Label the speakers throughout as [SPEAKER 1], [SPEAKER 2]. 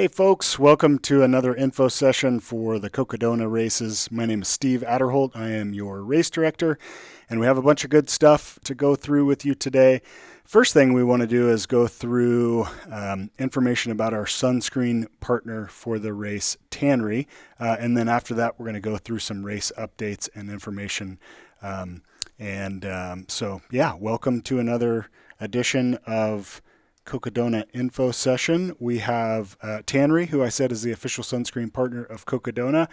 [SPEAKER 1] Hey folks, welcome to another info session for the Cocodona races. My name is Steve Adderholt. I am your race director, and we have a bunch of good stuff to go through with you today. First thing we want to do is go through information about our sunscreen partner for the race, Tanri, and then after that, we're going to go through some race updates and information. Welcome to another edition of Cocodona info session. We have Tanri, who I said is the official sunscreen partner of Cocodona.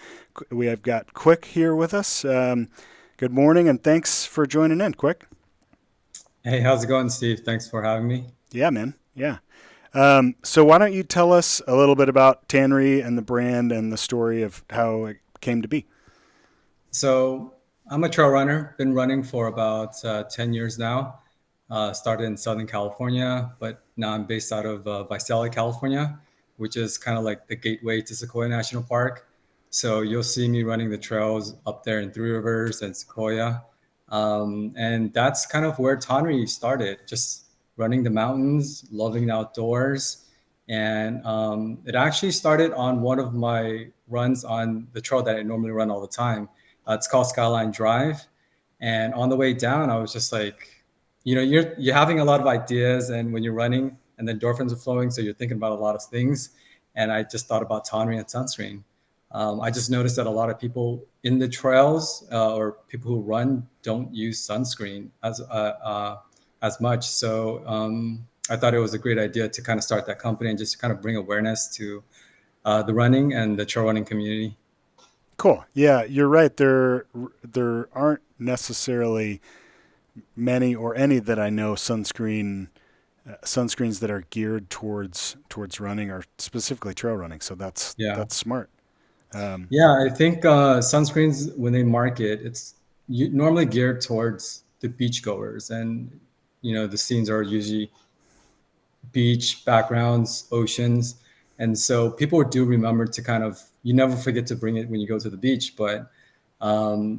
[SPEAKER 1] We have got Quick here with us. Good morning, and thanks for joining in, Quick.
[SPEAKER 2] Hey, how's it going, Steve? Thanks for having me.
[SPEAKER 1] Yeah, man. Yeah. So why don't you tell us a little bit about Tanri and the brand and the story of how it came to be?
[SPEAKER 2] So, I'm a trail runner, been running for about 10 years now. Started in Southern California, but now I'm based out of Visalia, California, which is kind of like the gateway to Sequoia National Park. So, you'll see me running the trails up there in Three Rivers and Sequoia. And that's kind of where Tanri started, just running the mountains, loving the outdoors. And it actually started on one of my runs on the trail that I normally run all the time. It's called Skyline Drive. And on the way down, I was just like, you're having a lot of ideas, and when you're running, and the endorphins are flowing, so you're thinking about a lot of things. And I just thought about Tanri and sunscreen. I just noticed that a lot of people in the trails or people who run don't use sunscreen as much. So I thought it was a great idea to kind of start that company and just kind of bring awareness to the running and the trail running community.
[SPEAKER 1] Cool. Yeah, you're right. There aren't necessarily many or any that I know sunscreens that are geared towards running or specifically trail running. So
[SPEAKER 2] Yeah.
[SPEAKER 1] that's smart. Um,
[SPEAKER 2] Yeah, I think sunscreens when they market, it's normally geared towards the beachgoers, and the scenes are usually beach backgrounds, oceans, and so people do remember to kind of you never forget to bring it when you go to the beach, but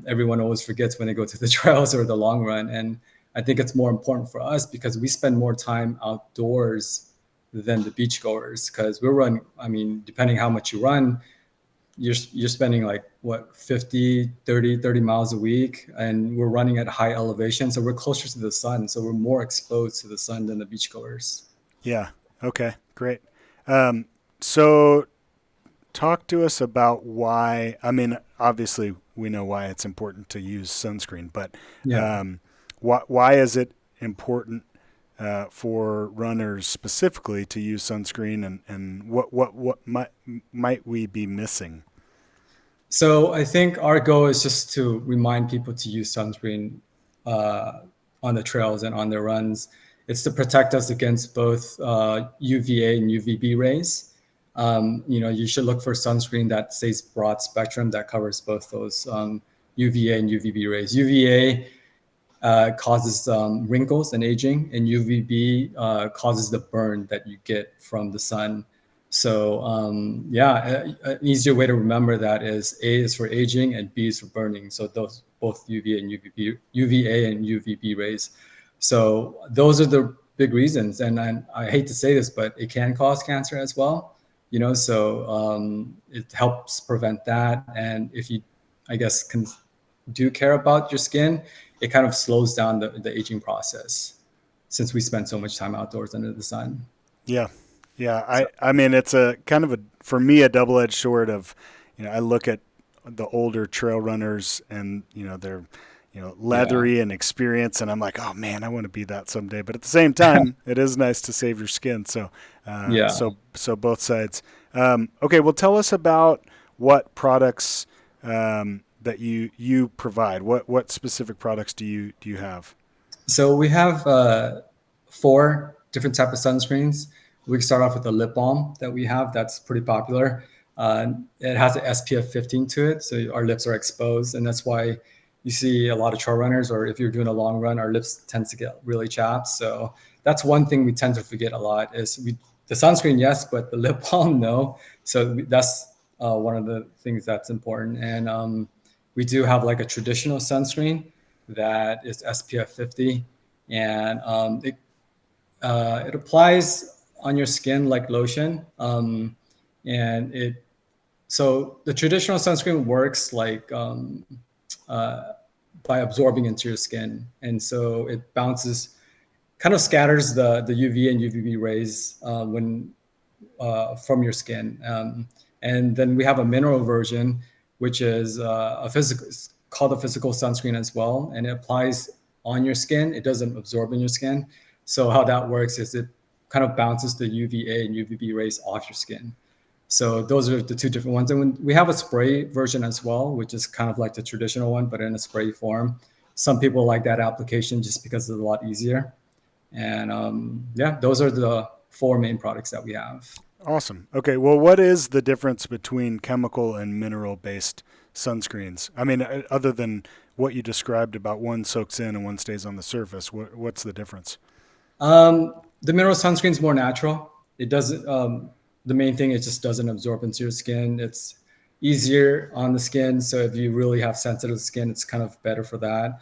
[SPEAKER 2] everyone always forgets when they go to the trails or the long run, and I think it's more important for us because we spend more time outdoors than the beachgoers because we run. I mean, depending how much you run you're spending like what 50, 30 miles a week, and we're running at high elevation, so we're closer to the sun, so we're more exposed to the sun than the beachgoers.
[SPEAKER 1] yeah. Okay. Great. Um, so talk to us about why. I mean, obviously we know why it's important to use sunscreen, but
[SPEAKER 2] Yeah.
[SPEAKER 1] why is it important for runners specifically to use sunscreen, and what might we be missing?
[SPEAKER 2] So I think our goal is just to remind people to use sunscreen uh, on the trails and on their runs. It's to protect us against both UVA and UVB rays. You should look for sunscreen that stays broad spectrum that covers both those UVA and UVB rays. UVA causes wrinkles and aging, and UVB causes the burn that you get from the sun. So an easier way to remember that is A is for aging and B is for burning. So those both UVA and UVA and UVB rays. So those are the big reasons. And I hate to say this, but it can cause cancer as well. So it helps prevent that. And if you, I guess, do care about your skin, it kind of slows down the aging process since we spend so much time outdoors under the sun.
[SPEAKER 1] Yeah, yeah.
[SPEAKER 2] So
[SPEAKER 1] I mean, it's a kind of a for me a double edged sword of, I look at the older trail runners and they're
[SPEAKER 2] yeah,
[SPEAKER 1] leathery and experienced, and I'm like, oh man, I want to be that someday. But at the same time, it is nice to save your skin. So
[SPEAKER 2] yeah.
[SPEAKER 1] so both sides. Okay, well, tell us about what products that you provide. What specific products do you have?
[SPEAKER 2] So we have four different type of sunscreens. We can start off with the lip balm that we have. That's pretty popular. It has an SPF 15 to it, so our lips are exposed, and that's why you see a lot of trail runners, or if you're doing a long run, our lips tends to get really chapped. So that's one thing we tend to forget a lot is the sunscreen, yes, but the lip balm, no. So that's one of the things that's important. And we do have like a traditional sunscreen that is SPF 50, and it applies on your skin like lotion. and it so the traditional sunscreen works like uh, by absorbing into your skin, and so it bounces, kind of scatters the UV and UVB rays when from your skin. And then we have a mineral version, which is a physical, it's called a physical sunscreen as well, and it applies on your skin. It doesn't absorb in your skin. So how that works is it kind of bounces the UVA and UVB rays off your skin. So those are the two different ones. And we have a spray version as well, which is kind of like the traditional one, but in a spray form. Some people like that application just because it's a lot easier. And yeah, those are the four main products that we have.
[SPEAKER 1] Awesome. Okay, well, what is the difference between chemical and mineral based sunscreens? I mean, other than what you described about one soaks in and one stays on the surface, what's the difference?
[SPEAKER 2] The mineral sunscreen is more natural. It doesn't. The main thing, it just doesn't absorb into your skin. It's easier on the skin. So if you really have sensitive skin, it's kind of better for that.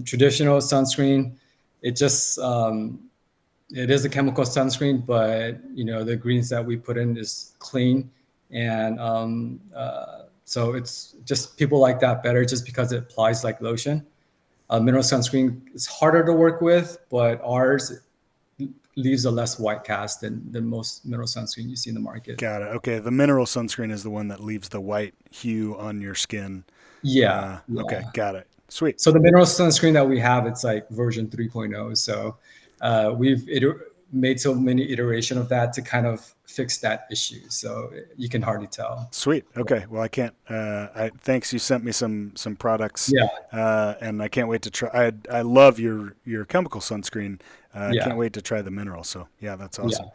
[SPEAKER 2] Traditional sunscreen, it just it is a chemical sunscreen, but the ingredients that we put in is clean, and so it's just people like that better just because it applies like lotion. Mineral sunscreen is harder to work with, but ours leaves a less white cast than most mineral sunscreen you see in the market.
[SPEAKER 1] Got it. Okay, the mineral sunscreen is the one that leaves the white hue on your skin.
[SPEAKER 2] Yeah,
[SPEAKER 1] Okay,
[SPEAKER 2] yeah.
[SPEAKER 1] got it. Sweet.
[SPEAKER 2] So the mineral sunscreen that we have, it's like version 3.0. So we've made so many iteration of that to kind of fix that issue. So you can hardly tell.
[SPEAKER 1] Sweet. Okay. Well, I can't. Thanks. You sent me some products,
[SPEAKER 2] Yeah,
[SPEAKER 1] and I can't wait to try. I love your chemical sunscreen. I
[SPEAKER 2] yeah,
[SPEAKER 1] can't wait to try the mineral. So yeah, that's
[SPEAKER 2] yeah,
[SPEAKER 1] awesome.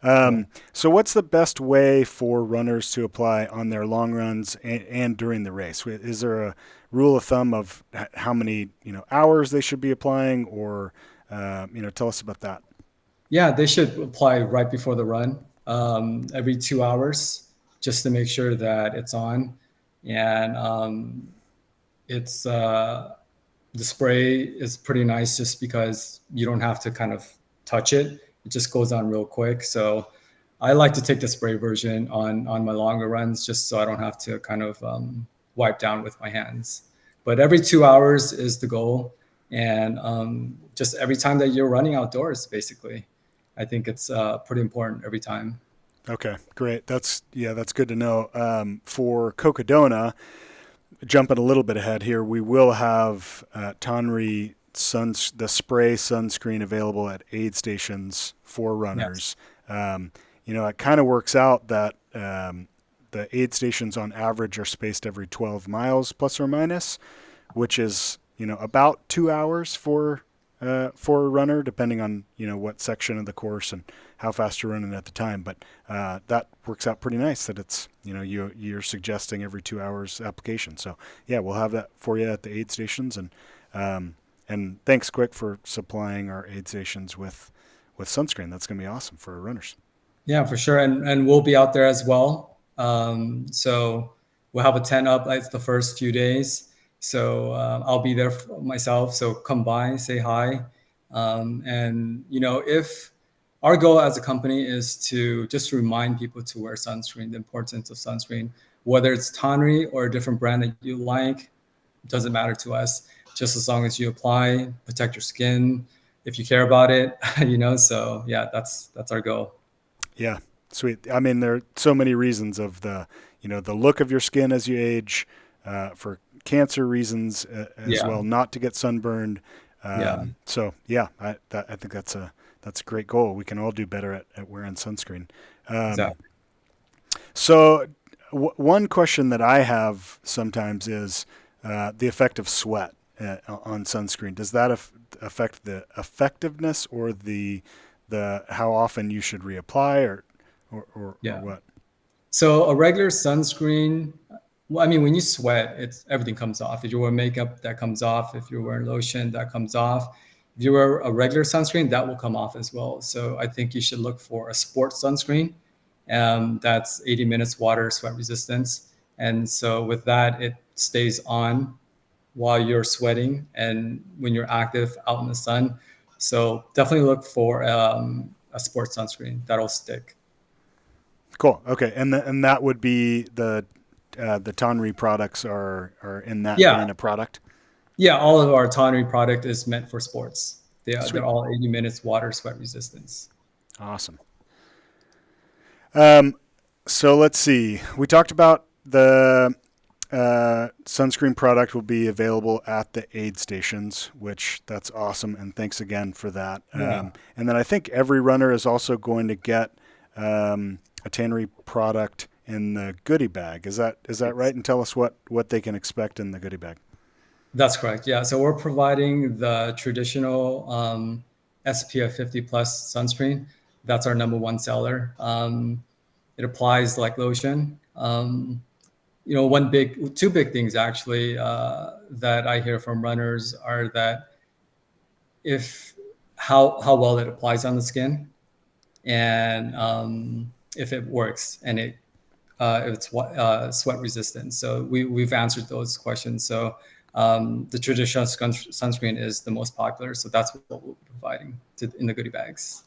[SPEAKER 2] yeah.
[SPEAKER 1] So what's the best way for runners to apply on their long runs and during the race? Is there a rule of thumb of how many hours they should be applying, or tell us about that?
[SPEAKER 2] Yeah, they should apply right before the run, every 2 hours, just to make sure that it's on. And it's the spray is pretty nice just because you don't have to kind of touch it. It just goes on real quick. So I like to take the spray version on my longer runs just so I don't have to kind of wipe down with my hands. But every 2 hours is the goal, and just every time that you're running outdoors, basically, I think it's pretty important every time.
[SPEAKER 1] Okay, great. That's good to know. For Cocodona, jumping a little bit ahead here, we will have Tanri the spray sunscreen available at aid stations for
[SPEAKER 2] Yes.
[SPEAKER 1] runners. It kind of works out that the aid stations on average are spaced every 12 miles plus or minus, which is about 2 hours for a runner, depending on what section of the course and how fast you're running at the time. But that works out pretty nice. That it's you're suggesting every 2 hours application. So yeah, we'll have that for you at the aid stations, and thanks, Quick, for supplying our aid stations with sunscreen. That's gonna be awesome for our runners.
[SPEAKER 2] Yeah, for sure. And we'll be out there as well. So we'll have a tent up like the first few days. So I'll be there myself. So come by, say hi. And, if our goal as a company is to just remind people to wear sunscreen, the importance of sunscreen, whether it's Tanri or a different brand that you like, doesn't matter to us. Just as long as you apply, protect your skin, if you care about it, So yeah, that's our goal.
[SPEAKER 1] Yeah, sweet. I mean, there are so many reasons of the look of your skin as you age, for cancer reasons as
[SPEAKER 2] Yeah.
[SPEAKER 1] well, not to get sunburned.
[SPEAKER 2] Yeah,
[SPEAKER 1] So yeah, I think that's a great goal. We can all do better at wearing sunscreen. Um,
[SPEAKER 2] exactly.
[SPEAKER 1] so one question that I have sometimes is the effect of sweat on sunscreen. Does that affect the effectiveness or the how often you should reapply, or
[SPEAKER 2] Yeah.
[SPEAKER 1] what?
[SPEAKER 2] So a regular sunscreen, well, I mean, when you sweat, it's everything comes off. If you wear makeup, that comes off. If you're wearing lotion, that comes off. If you wear a regular sunscreen, that will come off as well. So I think you should look for a sports sunscreen. That's 80 minutes water sweat resistance. And so with that, it stays on while you're sweating and when you're active out in the sun. So definitely look for a sports sunscreen that'll stick.
[SPEAKER 1] Cool. Okay, and that would be the Tanri products are in that
[SPEAKER 2] Yeah,
[SPEAKER 1] vein of product.
[SPEAKER 2] yeah. All of our Tanri product is meant for sports. They're
[SPEAKER 1] Sweet.
[SPEAKER 2] all 80 minutes water sweat resistance.
[SPEAKER 1] Awesome. Um, so let's see. We talked about the sunscreen product will be available at the aid stations, which that's awesome. And thanks again for that.
[SPEAKER 2] Yeah.
[SPEAKER 1] And then I think every runner is also going to get a Tannery product in the goodie bag. Is that right? And tell us what they can expect in the goodie bag.
[SPEAKER 2] That's correct. Yeah. So we're providing the traditional SPF 50 plus sunscreen. That's our number one seller. It applies like lotion. Two big things actually that I hear from runners are that if how well it applies on the skin, and if it works, and if it's sweat resistant. So we've answered those questions. So the traditional sunscreen is the most popular. So that's what we'll be providing in the goodie bags.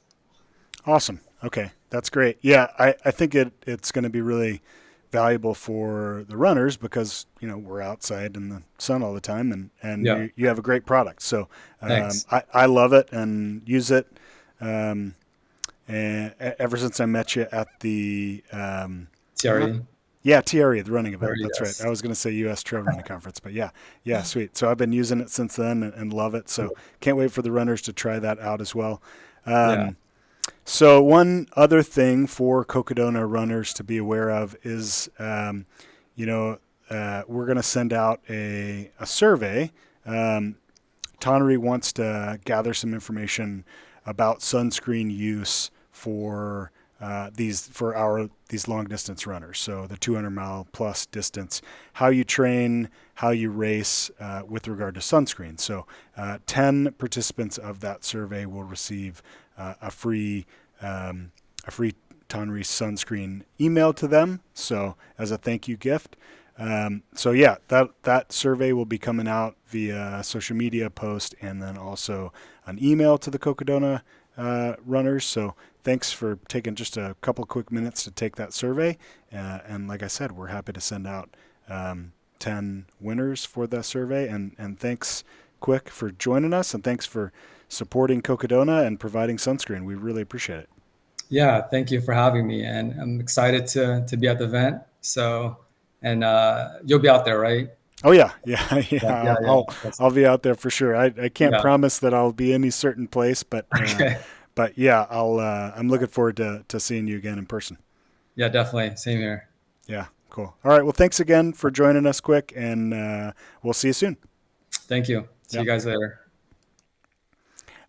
[SPEAKER 1] Awesome. Okay, that's great. Yeah, I think it's going to be really valuable for the runners because we're outside in the sun all the time, and
[SPEAKER 2] Yeah.
[SPEAKER 1] you have a great product. So
[SPEAKER 2] Thanks.
[SPEAKER 1] I love it and use it. Um, and ever since I met you at the not
[SPEAKER 2] Thierry.
[SPEAKER 1] yeah TRE the running event.
[SPEAKER 2] Thierry,
[SPEAKER 1] That's right. I
[SPEAKER 2] yes.
[SPEAKER 1] was going to say U.S. Trail Running Conference, but yeah, sweet. So I've been using it since then and love it. So can't wait for the runners to try that out as well.
[SPEAKER 2] Yeah.
[SPEAKER 1] So one other thing for Cocodona runners to be aware of is, we're going to send out a survey. Tanri wants to gather some information about sunscreen use for these long distance runners. So the 200-mile plus distance, how you train, how you race with regard to sunscreen. So 10 participants of that survey will receive a free a free Tanri sunscreen emailed to them. So as a thank you gift. So yeah, that survey will be coming out via social media post and then also an email to the Cocodona runners. So thanks for taking just a couple quick minutes to take that survey. And like I said, we're happy to send out 10 winners for the survey. And thanks, Quick, for joining us. And thanks for supporting Cocodona and providing sunscreen. We really appreciate it.
[SPEAKER 2] Yeah. Thank you for having me, and I'm excited to be at the event. So, and you'll be out there, right?
[SPEAKER 1] Oh yeah, yeah, yeah.
[SPEAKER 2] Yeah. Yeah. Yeah.
[SPEAKER 1] I'll be out there for sure. I can't
[SPEAKER 2] Yeah.
[SPEAKER 1] promise that I'll be any certain place,
[SPEAKER 2] Okay.
[SPEAKER 1] but yeah, I'm looking forward to seeing you again in person.
[SPEAKER 2] Yeah. Definitely. Same here.
[SPEAKER 1] Yeah, cool. All right. Well, thanks again for joining us, Quick, and we'll see you soon.
[SPEAKER 2] Thank you. See
[SPEAKER 1] Yeah.
[SPEAKER 2] you guys later.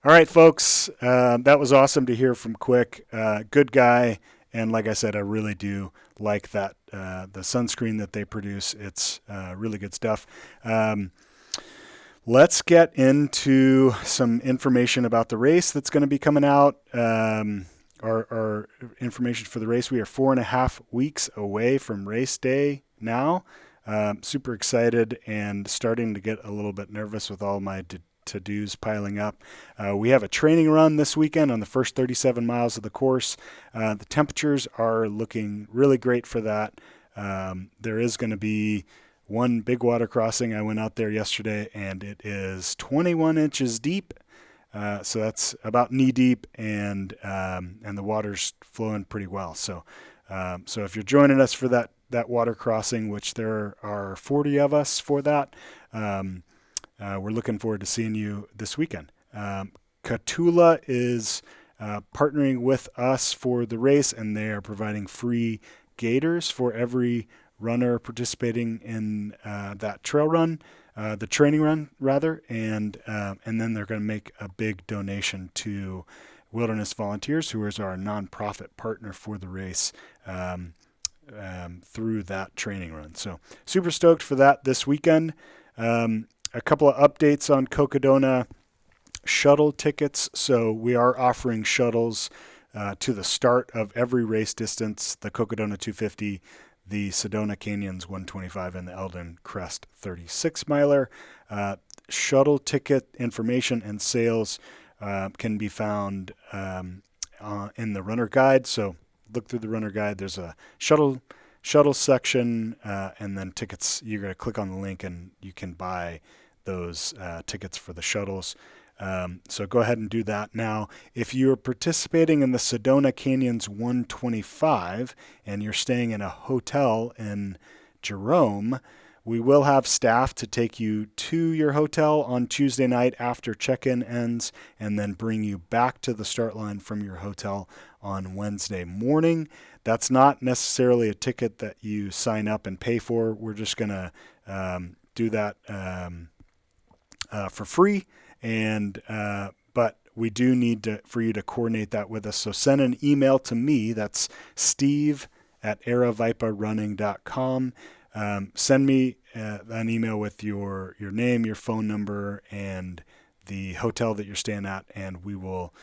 [SPEAKER 1] All right, folks. That was awesome to hear from Quick. Good guy, and like I said, I really do like that the sunscreen that they produce. It's really good stuff. Let's get into some information about the race that's going to be coming out. Our information for the race. We are 4.5 weeks away from race day now. Super excited and starting to get a little bit nervous with all my to-dos piling up. We have a training run this weekend on the first 37 miles of the course. The temperatures are looking really great for that. There is going to be one big water crossing. I went out there yesterday and it is 21 inches deep. So that's about knee deep, and the water's flowing pretty well. So if you're joining us for that water crossing, which there are 40 of us for that, we're looking forward to seeing you this weekend. Catula is partnering with us for the race, and they are providing free gaiters for every runner participating in that trail run. The training run rather, and then they're going to make a big donation to Wilderness Volunteers, who is our nonprofit partner for the race, through that training run. So super stoked for that this weekend. A couple of updates on Cocodona shuttle tickets. So we are offering shuttles to the start of every race distance: the Cocodona 250, the Sedona Canyons 125, and the Eldon Crest 36 miler. Shuttle ticket information and sales can be found in the runner guide. So look through the runner guide. There's a shuttle section, and then tickets. You're going to click on the link, and you can buy those tickets for the shuttles. So go ahead and do that now. If you're participating in the Sedona Canyons 125 and you're staying in a hotel in Jerome, we will have staff to take you to your hotel on Tuesday night after check-in ends and then bring you back to the start line from your hotel on Wednesday morning. That's not necessarily a ticket that you sign up and pay for. We're just going to do that for free. But we do need for you to coordinate that with us. So send an email to me. That's steve@aravaiparunning.com. Send me an email with your name, your phone number, and the hotel that you're staying at, and we will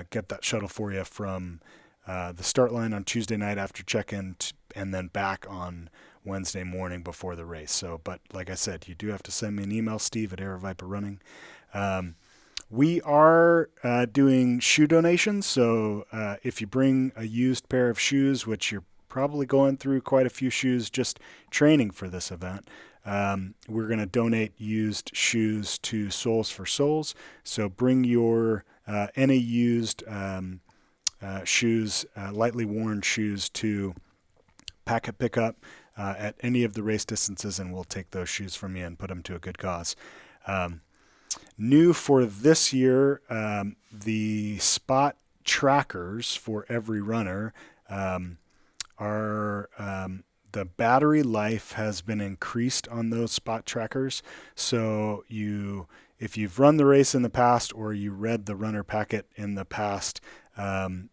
[SPEAKER 1] get that shuttle for you from the start line on Tuesday night after check-in and then back on Wednesday morning before the race. So, but like I said, you do have to send me an email, steve@Aravaipa Running. We are doing shoe donations. So if you bring a used pair of shoes, which you're probably going through quite a few shoes just training for this event, we're going to donate used shoes to Soles for Souls. So bring your any used shoes, lightly worn shoes, to packet pickup at any of the race distances, and we'll take those shoes from you and put them to a good cause. New for this year, the spot trackers for every runner are the battery life has been increased on those spot trackers. So if you've run the race in the past or you read the runner packet in the past,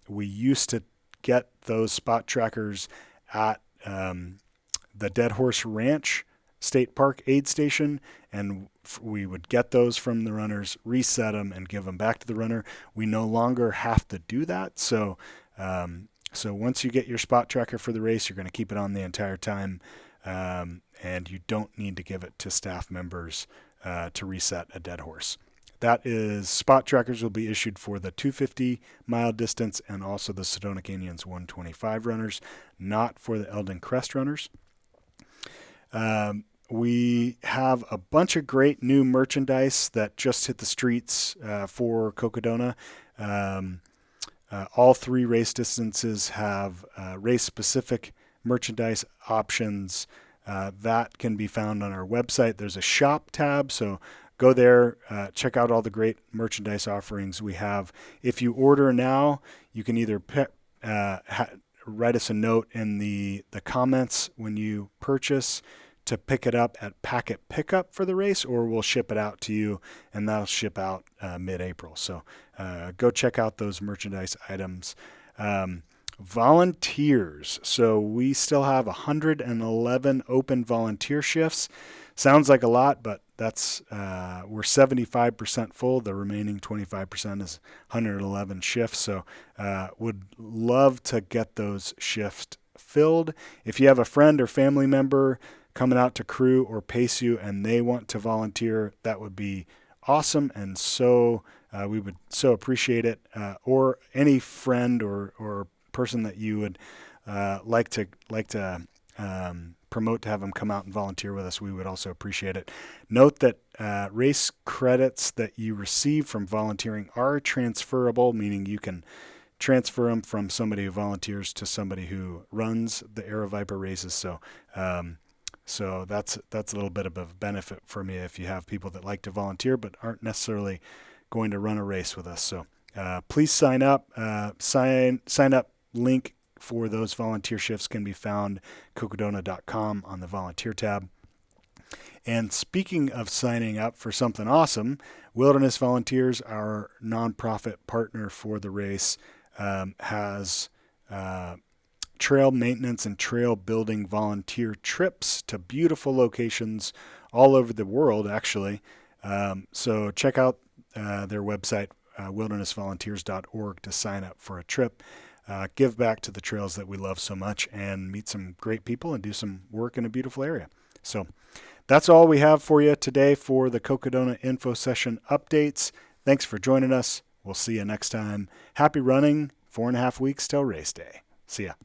[SPEAKER 1] we used to get those spot trackers at the Dead Horse Ranch State Park aid station, and we would get those from the runners, reset them, and give them back to the runner. We no longer have to do that. So once you get your spot tracker for the race, you're going to keep it on the entire time, and you don't need to give it to staff members to reset a dead horse. That is, spot trackers will be issued for the 250-mile distance and also the Sedona Canyons 125 runners, not for the Eldon Crest runners. We have a bunch of great new merchandise that just hit the streets for Cocodona. All three race distances have race-specific merchandise options that can be found on our website. There's a shop tab, so go there, check out all the great merchandise offerings we have. If you order now, you can either write us a note in the comments when you purchase to pick it up at packet pickup for the race, or we'll ship it out to you, and that'll ship out mid-April. So go check out those merchandise items. Volunteers. So we still have 111 open volunteer shifts. Sounds like a lot, but that's we're 75% full. The remaining 25% is 111 shifts. So would love to get those shifts filled. If you have a friend or family member coming out to crew or pace you and they want to volunteer, that would be awesome. And so we would so appreciate it. Or any friend or person that you would like to promote to have them come out and volunteer with us, we would also appreciate it. Note that race credits that you receive from volunteering are transferable, meaning you can transfer them from somebody who volunteers to somebody who runs the Aravaipa races. So that's a little bit of a benefit for me if you have people that like to volunteer but aren't necessarily going to run a race with us. So please sign up. Sign up link for those volunteer shifts can be found cocodona.com on the volunteer tab. And speaking of signing up for something awesome, Wilderness Volunteers, our nonprofit partner for the race, has trail maintenance and trail building volunteer trips to beautiful locations all over the world, actually. So check out their website, wildernessvolunteers.org, to sign up for a trip. Give back to the trails that we love so much and meet some great people and do some work in a beautiful area. So that's all we have for you today for the Cocodona Info Session updates. Thanks for joining us. We'll see you next time. Happy running. 4.5 weeks till race day. See ya.